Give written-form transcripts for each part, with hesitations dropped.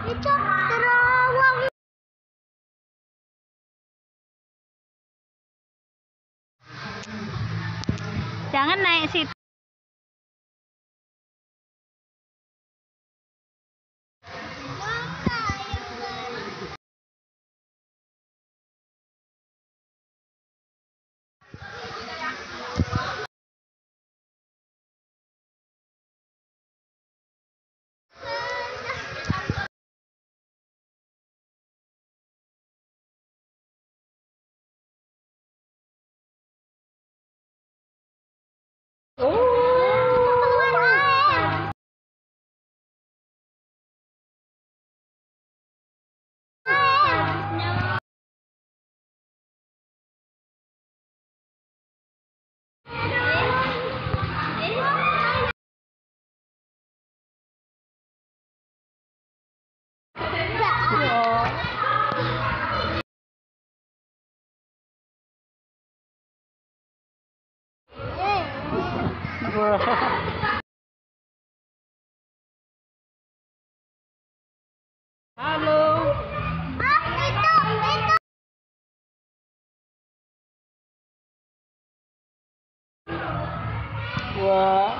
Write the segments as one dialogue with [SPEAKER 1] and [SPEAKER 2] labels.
[SPEAKER 1] Itu terawang. Jangan naik situ.
[SPEAKER 2] Halo. Wah.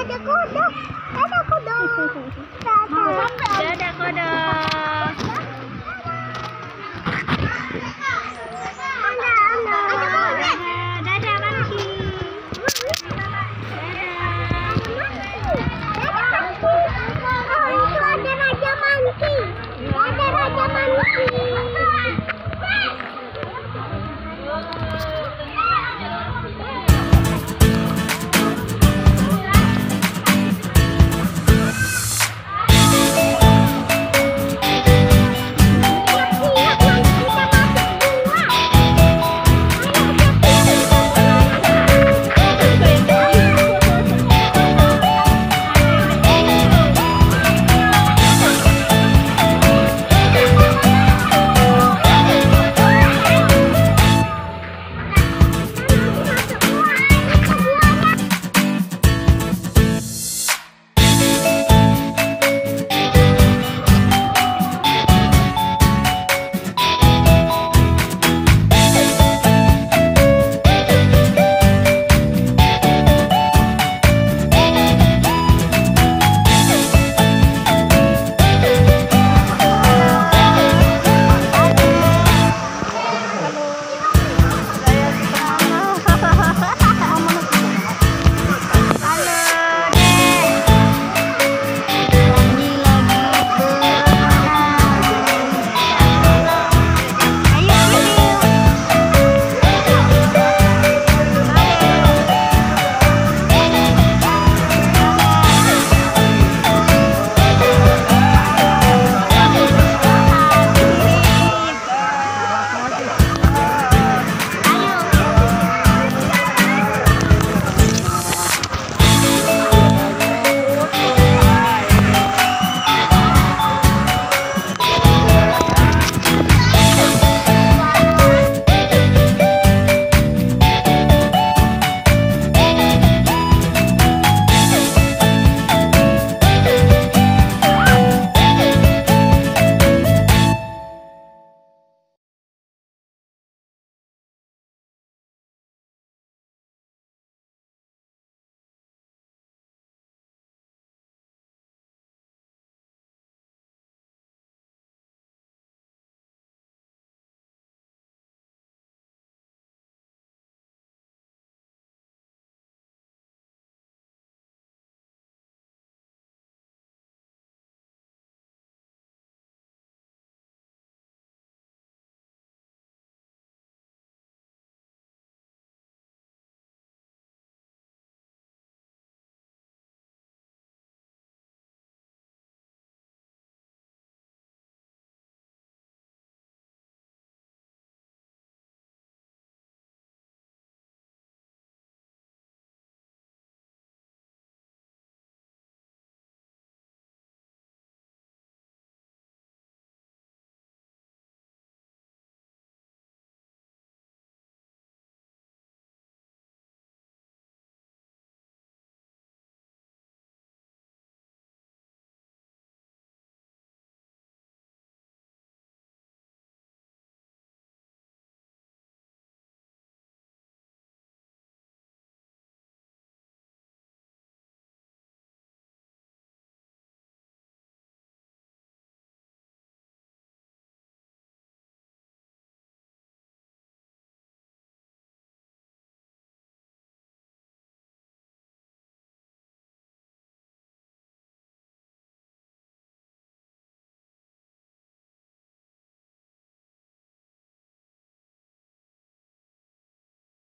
[SPEAKER 1] Ada kodok. Ada kodok. Ada kodok.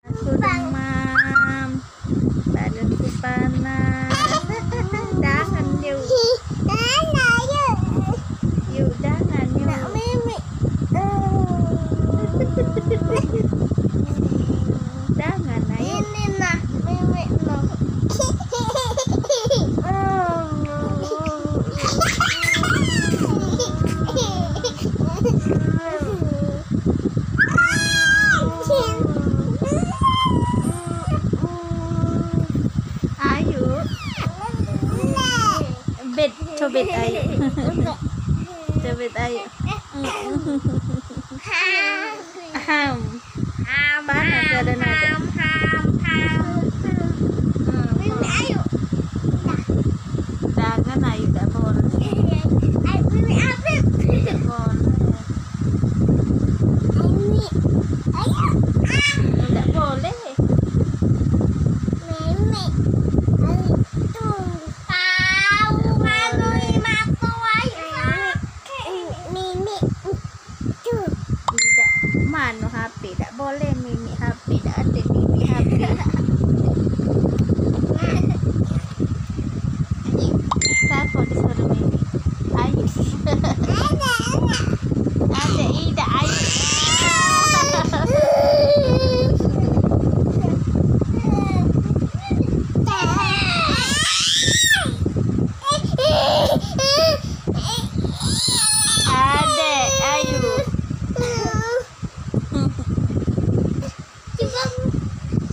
[SPEAKER 1] Aku demam, badanku panas. Jangan yuk, yuk jangan yuk. Jangan ayo. Ayo. Bet, coba ayo. Coba ayo. Panas ada nada. Jangan ayo, tak boleh. Tak boleh. Tidak boleh. Tidak, mano HP, tidak boleh mimi HP, tidak ada mimi HP. Siapa disuruh mimi? Ayo. Ada Ida, ayo. Adek, ayo.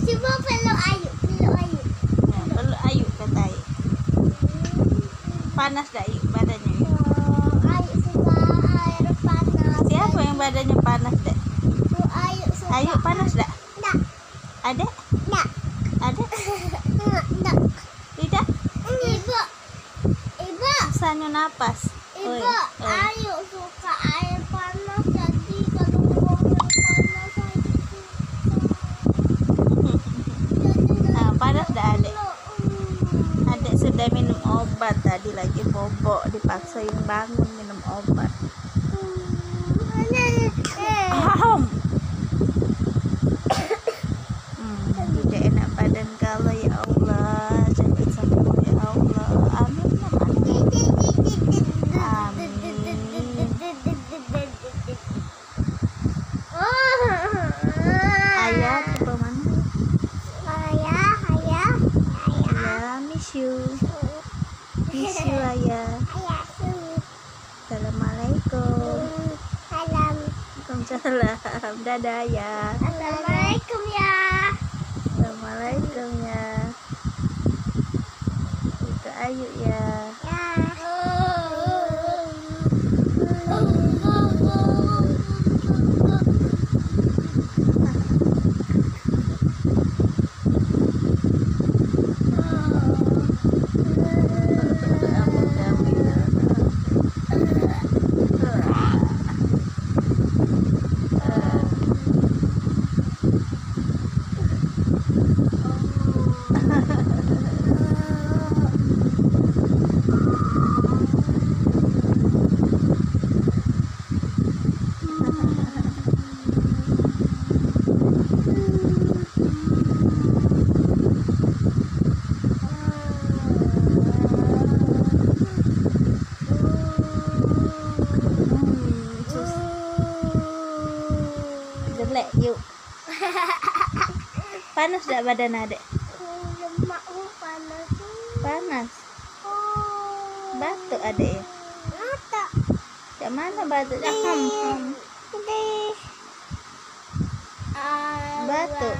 [SPEAKER 2] Coba peluk ayu.
[SPEAKER 1] Ya, peluk ayu kata ayu. Panas dah ayu badannya.
[SPEAKER 2] Ayu suka air panas.
[SPEAKER 1] Siapa yang badannya panas dah?
[SPEAKER 2] Ayu suka.
[SPEAKER 1] Ayu panas dah?
[SPEAKER 2] Enggak.
[SPEAKER 1] Ada?
[SPEAKER 2] Enggak.
[SPEAKER 1] Ada?
[SPEAKER 2] Enggak.
[SPEAKER 1] Tidak?
[SPEAKER 2] Ibu.
[SPEAKER 1] Susahnya napas. Oi,
[SPEAKER 2] Ibu,
[SPEAKER 1] oi.
[SPEAKER 2] ayu suka air panas, jadi kalau ngomong panas ayu suka.
[SPEAKER 1] Nah, panas dah adek. Adek sudah minum obat tadi, lagi bobok, dipaksain bangun minum obat. Aham. Tidak enak badan kalau ya Allah, cepat sembuh ya Allah. Amin. Ayah, coba mana?
[SPEAKER 2] Ayah.
[SPEAKER 1] Ya, miss you. Miss you ayah. Assalamualaikum.
[SPEAKER 2] Salam.
[SPEAKER 1] Waalaikumsalam. Dadah ya.
[SPEAKER 2] Assalamualaikum ya.
[SPEAKER 1] Assalamualaikum ya. Itu ayu ya. Jelek yuk. Panas dak badan adek?
[SPEAKER 2] Lemakku panas.
[SPEAKER 1] Panas. Batuk adek ya?
[SPEAKER 2] Mata.
[SPEAKER 1] Yang mana batuk?
[SPEAKER 2] Batuk.
[SPEAKER 1] Batuk.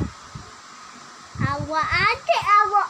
[SPEAKER 2] Awak adik awak.